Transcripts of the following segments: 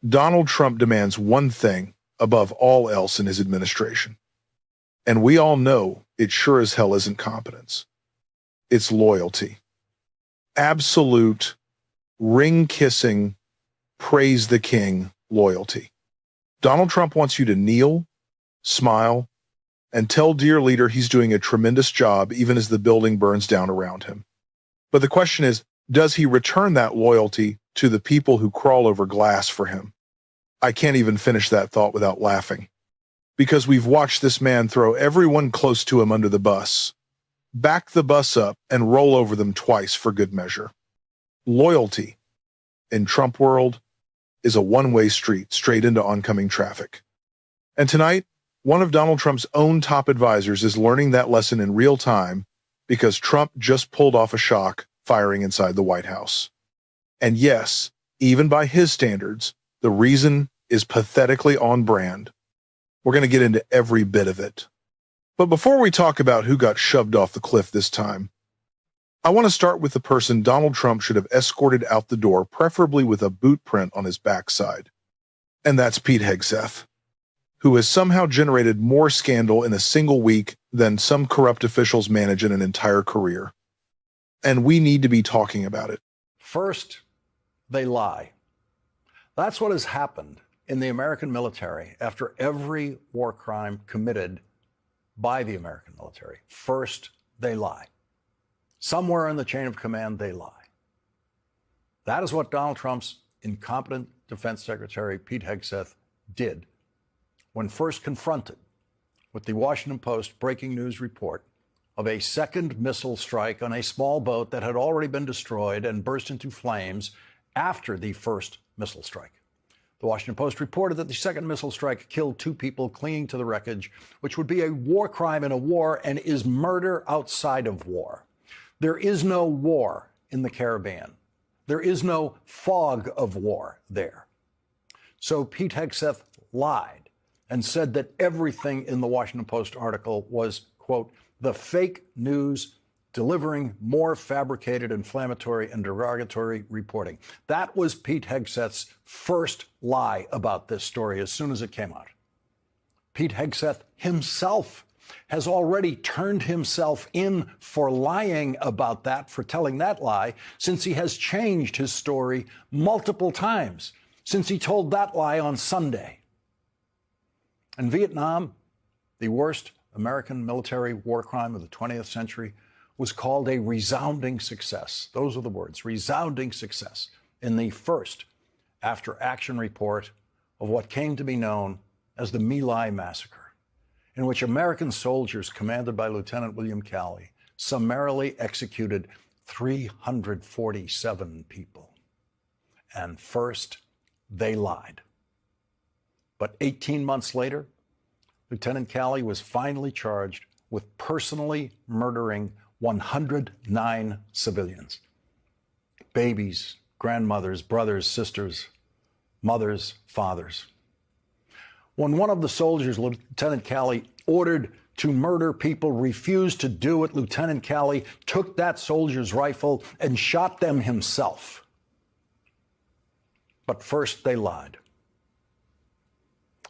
Donald Trump demands one thing above all else in his administration. And we all know it sure as hell isn't competence. It's loyalty. Absolute, ring-kissing, praise the king loyalty. Donald Trump wants you to kneel, smile, and tell dear leader he's doing a tremendous job even as the building burns down around him. But the question is, does he return that loyalty to the people who crawl over glass for him? I can't even finish that thought without laughing. Because we've watched this man throw everyone close to him under the bus, back the bus up, and roll over them twice for good measure. Loyalty, in Trump world, is a one-way street straight into oncoming traffic. And tonight, one of Donald Trump's own top advisors is learning that lesson in real time because Trump just pulled off a shock firing inside the White House. And yes, even by his standards, the reason is pathetically on brand. We're going to get into every bit of it. But before we talk about who got shoved off the cliff this time, I want to start with the person Donald Trump should have escorted out the door, preferably with a boot print on his backside. And that's Pete Hegseth, who has somehow generated more scandal in a single week than some corrupt officials manage in an entire career. And we need to be talking about it. First, they lie. That's what has happened in the American military after every war crime committed by the American military. First, they lie. Somewhere in the chain of command, they lie. That is what Donald Trump's incompetent Defense Secretary, Pete Hegseth, did when first confronted with the Washington Post breaking news report of a second missile strike on a small boat that had already been destroyed and burst into flames after the first missile strike. The Washington Post reported that the second missile strike killed 2 people clinging to the wreckage, which would be a war crime in a war and is murder outside of war. There is no war in the Caribbean. There is no fog of war there. So Pete Hegseth lied and said that everything in the Washington Post article was, quote, the fake news delivering more fabricated, inflammatory, and derogatory reporting. That was Pete Hegseth's first lie about this story as soon as it came out. Pete Hegseth himself has already turned himself in for lying about that, for telling that lie, since he has changed his story multiple times, since he told that lie on Sunday. In Vietnam, the worst American military war crime of the 20th century, was called a resounding success. Those are the words, resounding success, in the first after-action report of what came to be known as the My Lai massacre, in which American soldiers commanded by Lieutenant William Calley summarily executed 347 people. And first, they lied. But 18 months later, Lieutenant Calley was finally charged with personally murdering 109 civilians. Babies, grandmothers, brothers, sisters, mothers, fathers. When one of the soldiers, Lieutenant Calley, ordered to murder people, refused to do it, Lieutenant Calley took that soldier's rifle and shot them himself. But first, they lied.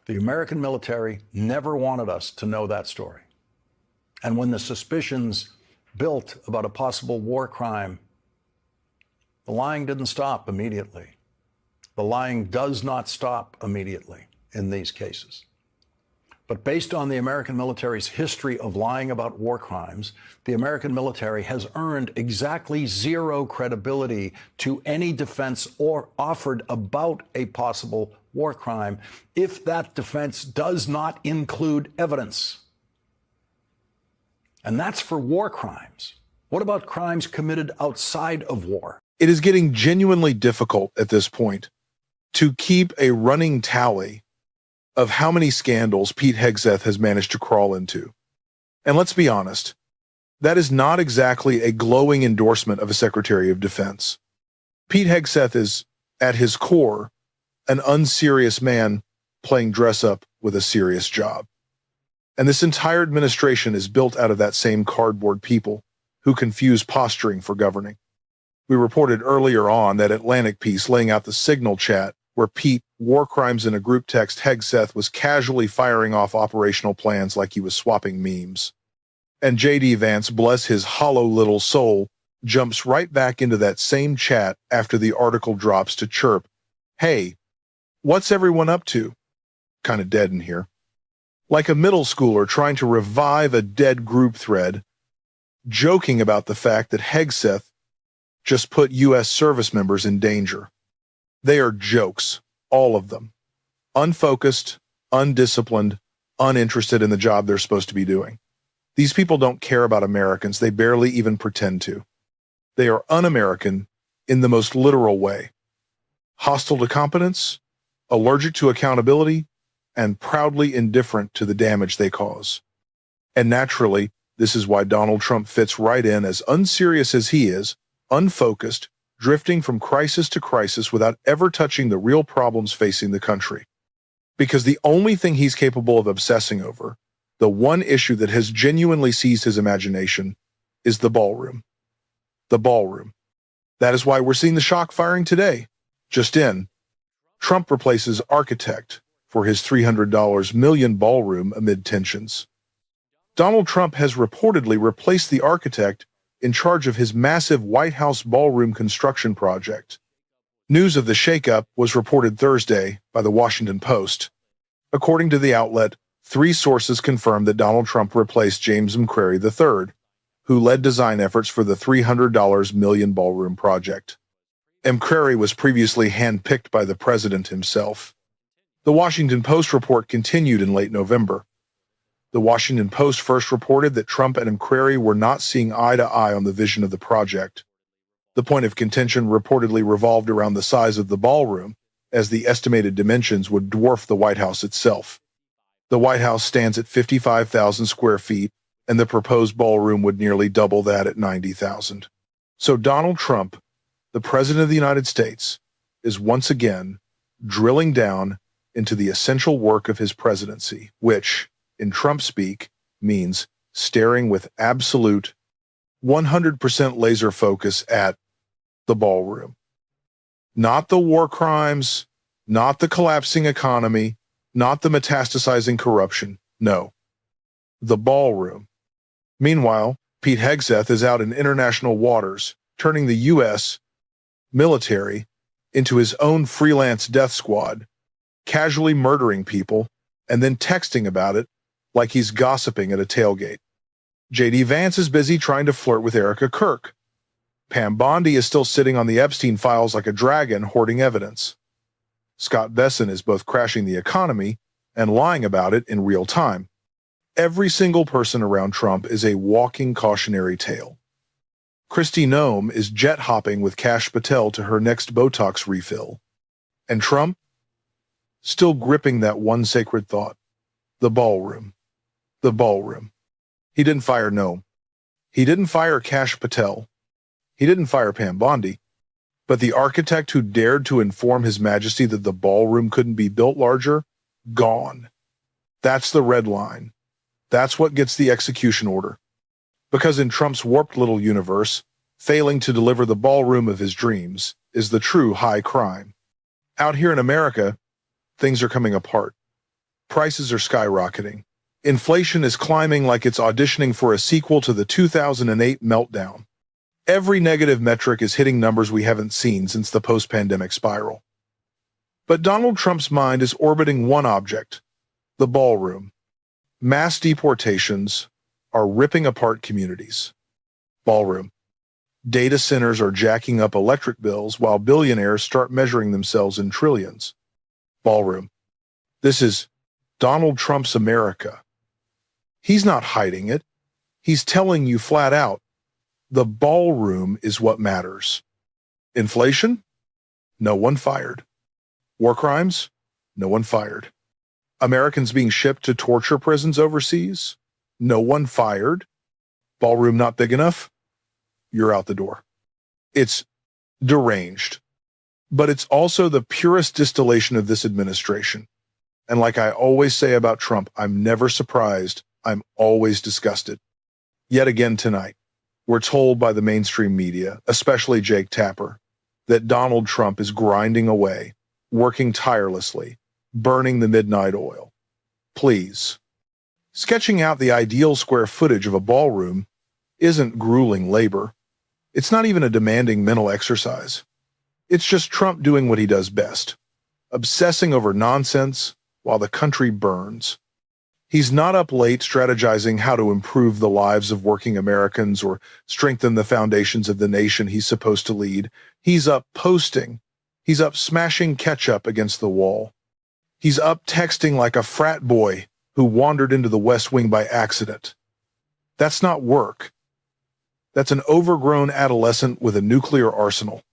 The American military never wanted us to know that story. And when the suspicions built about a possible war crime, the lying didn't stop immediately. The lying does not stop immediately in these cases. But based on the American military's history of lying about war crimes, the American military has earned exactly zero credibility to any defense or offered about a possible war crime if that defense does not include evidence. And that's for war crimes. What about crimes committed outside of war? It is getting genuinely difficult at this point to keep a running tally of how many scandals Pete Hegseth has managed to crawl into. And let's be honest, that is not exactly a glowing endorsement of a Secretary of Defense. Pete Hegseth is, at his core, an unserious man playing dress-up with a serious job. And this entire administration is built out of that same cardboard people who confuse posturing for governing. We reported earlier on that Atlantic piece laying out the signal chat where Pete, war crimes in a group text, Hegseth was casually firing off operational plans like he was swapping memes. And J.D. Vance, bless his hollow little soul, jumps right back into that same chat after the article drops to chirp, "Hey, what's everyone up to?" Kind of dead in here. Like a middle schooler trying to revive a dead group thread, joking about the fact that Hegseth just put U.S. service members in danger. They are jokes, all of them. Unfocused, undisciplined, uninterested in the job they're supposed to be doing. These people don't care about Americans. They barely even pretend to. They are un-American in the most literal way. Hostile to competence, allergic to accountability, and proudly indifferent to the damage they cause. And naturally, this is why Donald Trump fits right in, as unserious as he is, unfocused, drifting from crisis to crisis without ever touching the real problems facing the country. Because the only thing he's capable of obsessing over, the one issue that has genuinely seized his imagination, is the ballroom. The ballroom. That is why we're seeing the shock firing today. Just in, Trump replaces architect for his $300 million ballroom amid tensions. Donald Trump has reportedly replaced the architect in charge of his massive White House ballroom construction project. News of the shakeup was reported Thursday by the Washington Post. According to the outlet, 3 sources confirmed that Donald Trump replaced James McCrary III, who led design efforts for the $300 million ballroom project. McCrary was previously handpicked by the president himself. The Washington Post report continued in late November. The Washington Post first reported that Trump and McCrary were not seeing eye to eye on the vision of the project. The point of contention reportedly revolved around the size of the ballroom, as the estimated dimensions would dwarf the White House itself. The White House stands at 55,000 square feet, and the proposed ballroom would nearly double that at 90,000. So Donald Trump, the President of the United States, is once again drilling down into the essential work of his presidency, which, in Trump speak, means staring with absolute 100% laser focus at the ballroom. Not the war crimes, not the collapsing economy, not the metastasizing corruption. No, the ballroom. Meanwhile, Pete Hegseth is out in international waters, turning the U.S. military into his own freelance death squad, casually murdering people, and then texting about it like he's gossiping at a tailgate. J.D. Vance is busy trying to flirt with Erica Kirk. Pam Bondi is still sitting on the Epstein files like a dragon, hoarding evidence. Scott Bessent is both crashing the economy and lying about it in real time. Every single person around Trump is a walking cautionary tale. Kristi Noem is jet hopping with Kash Patel to her next Botox refill. And Trump? Still gripping that one sacred thought. The ballroom. The ballroom. He didn't fire Noem. He didn't fire Kash Patel. He didn't fire Pam Bondi. But the architect who dared to inform His Majesty that the ballroom couldn't be built larger, gone. That's the red line. That's what gets the execution order. Because in Trump's warped little universe, failing to deliver the ballroom of his dreams is the true high crime. Out here in America, things are coming apart. Prices are skyrocketing. Inflation is climbing like it's auditioning for a sequel to the 2008 meltdown. Every negative metric is hitting numbers we haven't seen since the post-pandemic spiral. But Donald Trump's mind is orbiting one object, the ballroom. Mass deportations are ripping apart communities. Ballroom. Data centers are jacking up electric bills while billionaires start measuring themselves in trillions. Ballroom. This is Donald Trump's America. He's not hiding it. He's telling you flat out, the ballroom is what matters. Inflation? No one fired. War crimes? No one fired. Americans being shipped to torture prisons overseas? No one fired. Ballroom not big enough? You're out the door. It's deranged. But it's also the purest distillation of this administration. And like I always say about Trump, I'm never surprised. I'm always disgusted. Yet again tonight, we're told by the mainstream media, especially Jake Tapper, that Donald Trump is grinding away, working tirelessly, burning the midnight oil. Please. Sketching out the ideal square footage of a ballroom isn't grueling labor. It's not even a demanding mental exercise. It's just Trump doing what he does best, obsessing over nonsense while the country burns. He's not up late strategizing how to improve the lives of working Americans or strengthen the foundations of the nation he's supposed to lead. He's up posting. He's up smashing ketchup against the wall. He's up texting like a frat boy who wandered into the West Wing by accident. That's not work. That's an overgrown adolescent with a nuclear arsenal.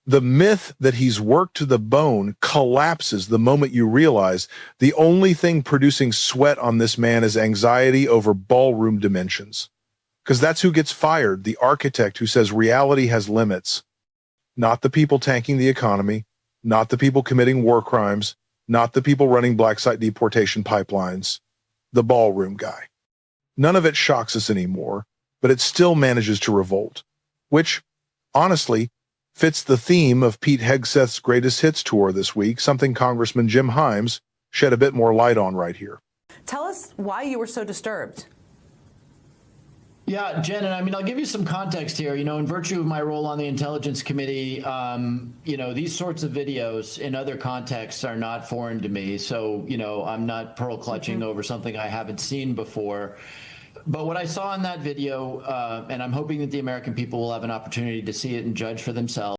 The myth that he's worked to the bone collapses the moment you realize the only thing producing sweat on this man is anxiety over ballroom dimensions. Because that's who gets fired, the architect who says reality has limits. Not the people tanking the economy, not the people committing war crimes, not the people running black site deportation pipelines. The ballroom guy. None of it shocks us anymore, but it still manages to revolt. Which, honestly, fits the theme of Pete Hegseth's Greatest Hits tour this week, something Congressman Jim Himes shed a bit more light on right here. Tell us why you were so disturbed. Yeah, Jen, and I mean, I'll give you some context here. You know, in virtue of my role on the Intelligence Committee, you know, these sorts of videos in other contexts are not foreign to me. So, you know, I'm not pearl clutching over something I haven't seen before. But what I saw in that video, and I'm hoping that the American people will have an opportunity to see it and judge for themselves.